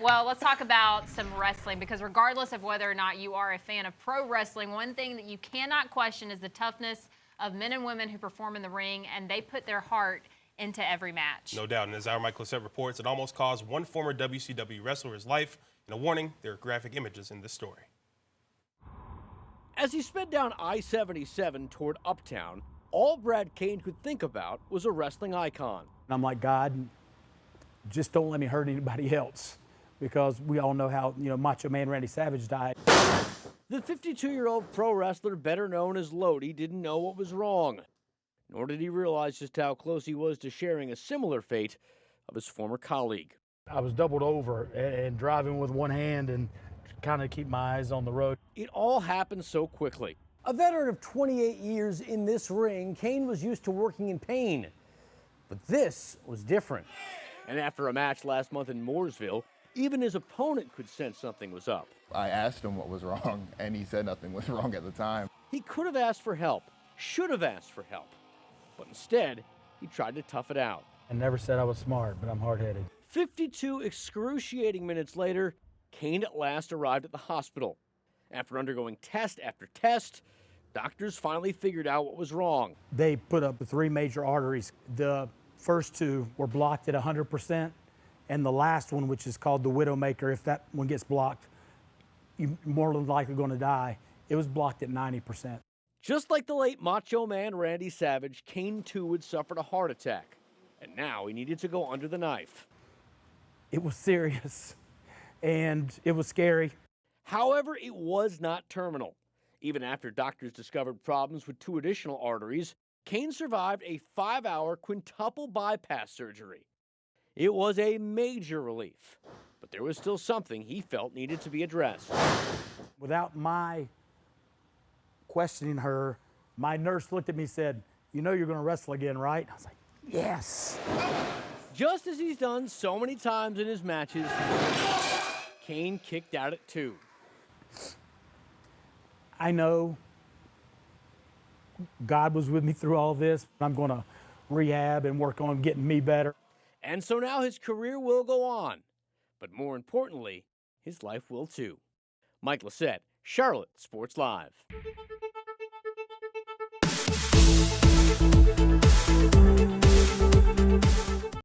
Well, let's talk about some wrestling, because regardless of whether or not you are a fan of pro wrestling, one thing that you cannot question is the toughness of men and women who perform in the ring, and they put their heart into every match. No doubt. And as our Mike Lissette reports, it almost cost one former WCW wrestler his life. And a warning, there are graphic images in this story. As he sped down I-77 toward Uptown, all Brad Cain could think about was a wrestling icon. And I'm like, God, just don't let me hurt anybody else, because we all know how, Macho Man Randy Savage died. The 52-year-old pro wrestler, better known as Lodi, didn't know what was wrong, nor did he realize just how close he was to sharing a similar fate of his former colleague. I was doubled over and driving with one hand and kind of keep my eyes on the road. It all happened so quickly. A veteran of 28 years in this ring, Cain was used to working in pain. But this was different. And after a match last month in Mooresville, even his opponent could sense something was up. I asked him what was wrong, and he said nothing was wrong at the time. He could have asked for help, should have asked for help. But instead, he tried to tough it out. I never said I was smart, but I'm hard-headed. 52 excruciating minutes later, Cain at last arrived at the hospital. After undergoing test after test, doctors finally figured out what was wrong. They put up the 3 major arteries. The first 2 were blocked at 100%, and the last one, which is called the Widowmaker, if that one gets blocked, you're more than likely going to die. It was blocked at 90%. Just like the late Macho Man Randy Savage, Cain too had suffered a heart attack, and now he needed to go under the knife. It was serious, and it was scary. However, it was not terminal. Even after doctors discovered problems with 2 additional arteries, Cain survived a 5-hour quintuple bypass surgery. It was a major relief, but there was still something he felt needed to be addressed. Without my questioning her, my nurse looked at me and said, "You know you're going to wrestle again, right?" I was like, "Yes." Just as he's done so many times in his matches, Cain kicked out at 2. I know God was with me through all this. I'm going to rehab and work on getting me better. And so now his career will go on, but more importantly, his life will too. Mike Lissette, Charlotte Sports Live.